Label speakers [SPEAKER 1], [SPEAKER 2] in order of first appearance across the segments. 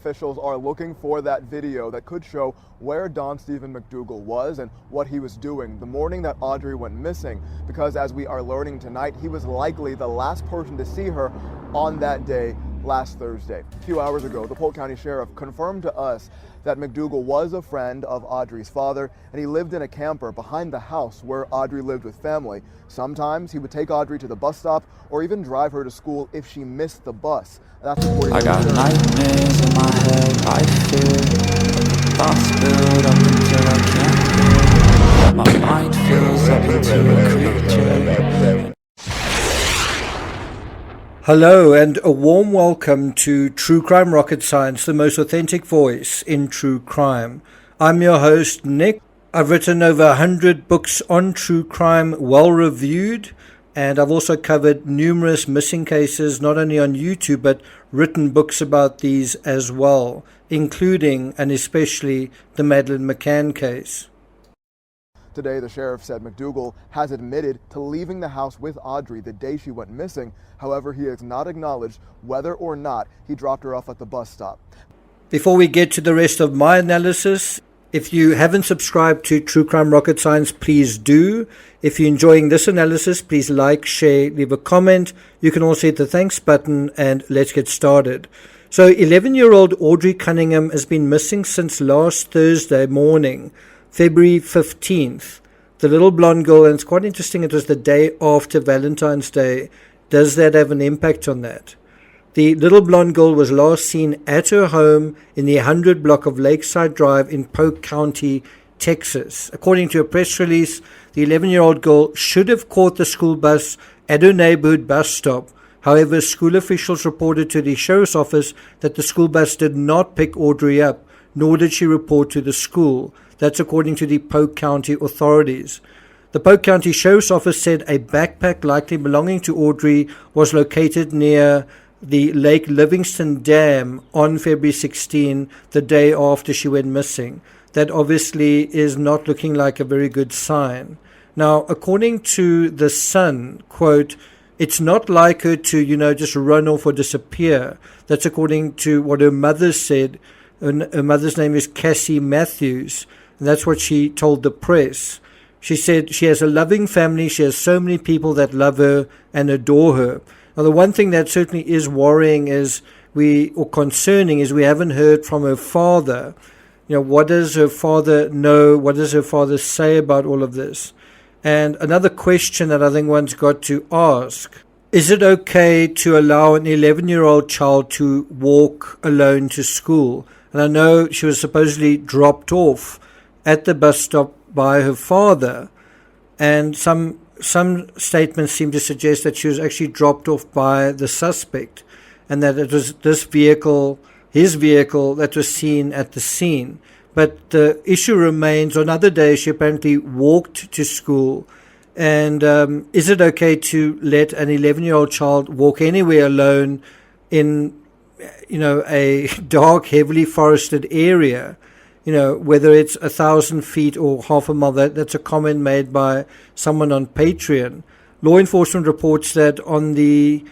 [SPEAKER 1] officials are looking for that video that could show where Don Stephen McDougal was and what he was doing the morning that Audrii went missing, because as we are learning tonight, he was likely the last person to see her on that day last Thursday. A few hours ago, the Polk County Sheriff confirmed to us that McDougal was a friend of Audrii's father, and he lived in a camper behind the house where Audrii lived with family. Sometimes he would take Audrii to the bus stop or even drive her to school if she missed the bus. That's
[SPEAKER 2] I got nightmares in my head, I fear thoughts build up until I can't hear. My mind fills up into a creature.
[SPEAKER 3] Hello and a warm welcome to True Crime Rocket Science, the most authentic voice in true crime. I'm your host, Nick. I've written over 100 books on true crime, well reviewed, and I've also covered numerous missing cases, not only on YouTube, but written books about these as well, including and especially the Madeleine McCann case.
[SPEAKER 1] Today, the sheriff said McDougal has admitted to leaving the house with Audrii the day she went missing. However, he has not acknowledged whether or not he dropped her off at the bus stop.
[SPEAKER 3] Before we get to the rest of my analysis, if you haven't subscribed to True Crime Rocket Science, please do. If you're enjoying this analysis, please like, share, leave a comment. You can also hit the thanks button, and let's get started. So 11-year-old Audrii Cunningham has been missing since last Thursday morning, February 15th. The little blonde girl, and it's quite interesting, it was the day after Valentine's Day. Does that have an impact on that? The little blonde girl was last seen at her home in the 100 block of Lakeside Drive in Polk County, Texas. According to a press release, the 11-year-old girl should have caught the school bus at her neighborhood bus stop. However, school officials reported to the sheriff's office that the school bus did not pick Audrii up, nor did she report to the school. That's according to the Polk County authorities. The Polk County Sheriff's Office said a backpack likely belonging to Audrii was located near the Lake Livingston Dam on February 16, the day after she went missing. That obviously is not looking like a very good sign. Now, according to the Sun, quote, it's not like her to, just run off or disappear. That's according to what her mother said. Her mother's name is Cassie Matthews, and that's what she told the press. She said she has a loving family. She has so many people that love her and adore her. Now, the one thing that certainly is worrying or concerning is we haven't heard from her father. What does her father know? What does her father say about all of this? And another question that I think one's got to ask, is it okay to allow an 11-year-old child to walk alone to school? And I know she was supposedly dropped off at the bus stop by her father, and some statements seem to suggest that she was actually dropped off by the suspect, and that it was his vehicle that was seen at the scene. But the issue remains, on other days she apparently walked to school, and is it okay to let an 11-year-old child walk anywhere alone in a dark, heavily forested area? Whether it's 1,000 feet or half a mile, that's a comment made by someone on Patreon. Law enforcement reports that on the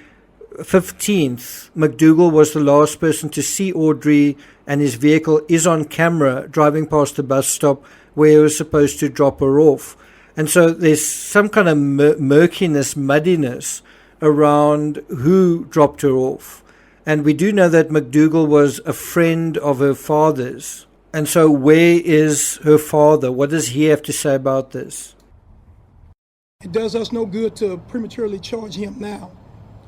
[SPEAKER 3] 15th, McDougal was the last person to see Audrii, and his vehicle is on camera driving past the bus stop where he was supposed to drop her off. And so there's some kind of murkiness, muddiness around who dropped her off. And we do know that McDougal was a friend of her father's. And so where is her father? What does he have to say about this?
[SPEAKER 4] It does us no good to prematurely charge him now.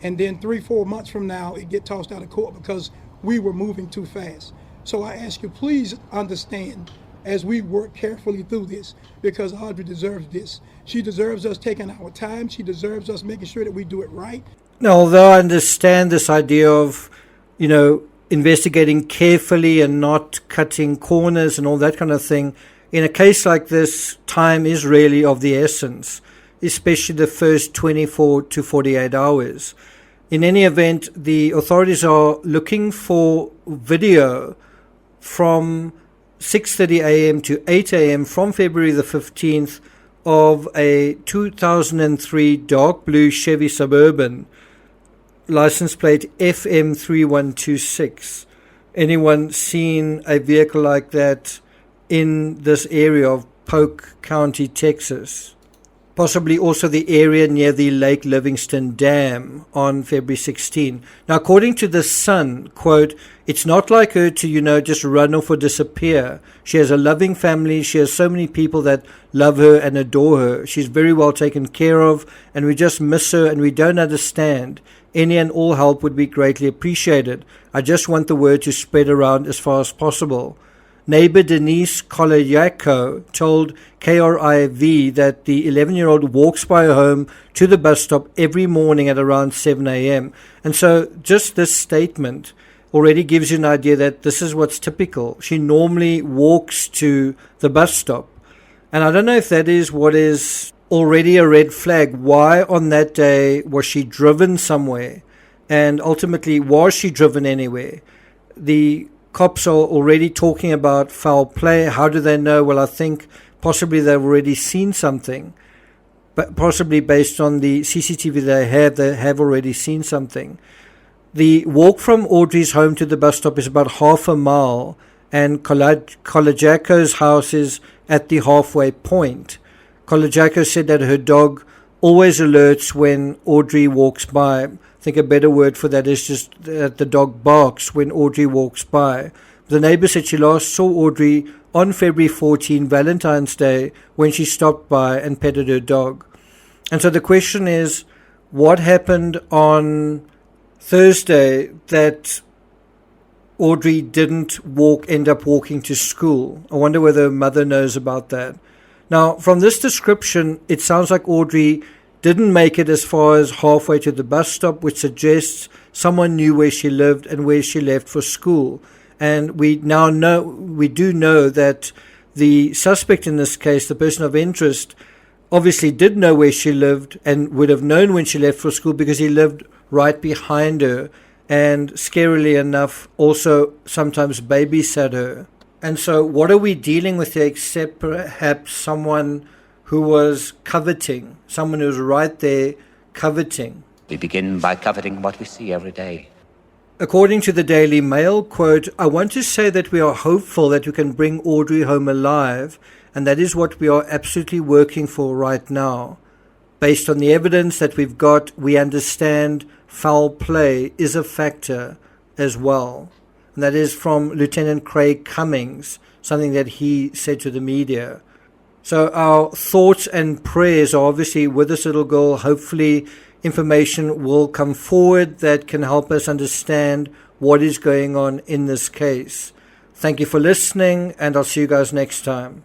[SPEAKER 4] And then 3-4 months from now, it get tossed out of court because we were moving too fast. So I ask you, please understand as we work carefully through this, because Audrii deserves this. She deserves us taking our time. She deserves us making sure that we do it right.
[SPEAKER 3] Now, although I understand this idea of, investigating carefully and not cutting corners and all that kind of thing, in a case like this, time is really of the essence, especially the first 24 to 48 hours. In any event, the authorities are looking for video from 6:30 a.m. to 8 a.m. from February the 15th of a 2003 dark blue Chevy Suburban, license plate FM3126. anyone seen a vehicle like that in this area of Polk County, Texas. Possibly also the area near the Lake Livingston Dam on February 16. Now, according to the Sun, quote, "It's not like her to, just run off or disappear. She has a loving family. She has so many people that love her and adore her. She's very well taken care of, and we just miss her and we don't understand. Any and all help would be greatly appreciated. I just want the word to spread around as far as possible." Neighbor Denise Koloyako told KRIV that the 11-year-old walks by her home to the bus stop every morning at around 7 a.m. And so just this statement already gives you an idea that this is what's typical. She normally walks to the bus stop. And I don't know if that is what is already a red flag. Why on that day was she driven somewhere? And ultimately, was she driven anywhere? The cops are already talking about foul play. How do they know? Well, I think possibly they've already seen something, but possibly based on the CCTV they have already seen something. The walk from Audrey's home to the bus stop is about half a mile, and Kolojako's house is at the halfway point. Kolojako said that her dog always alerts when Audrey walks by. I think a better word for that is just that the dog barks when Audrey walks by. The neighbor said she last saw Audrey on February 14, Valentine's Day, when she stopped by and petted her dog. And so the question is, what happened on Thursday that Audrey didn't end up walking to school? I wonder whether her mother knows about that. Now, from this description, it sounds like Audrey didn't make it as far as halfway to the bus stop, which suggests someone knew where she lived and where she left for school. And we do know that the suspect in this case, the person of interest, obviously did know where she lived and would have known when she left for school because he lived right behind her and, scarily enough, also sometimes babysat her. And so what are we dealing with here except perhaps someone who was coveting, someone who was right there coveting?
[SPEAKER 5] We begin by coveting what we see every day.
[SPEAKER 3] According to the Daily Mail, quote, "I want to say that we are hopeful that we can bring Audrey home alive, and that is what we are absolutely working for right now. Based on the evidence that we've got, we understand foul play is a factor as well." And that is from Lieutenant Craig Cummings, something that he said to the media. So our thoughts and prayers are obviously with this little girl. Hopefully information will come forward that can help us understand what is going on in this case. Thank you for listening, and I'll see you guys next time.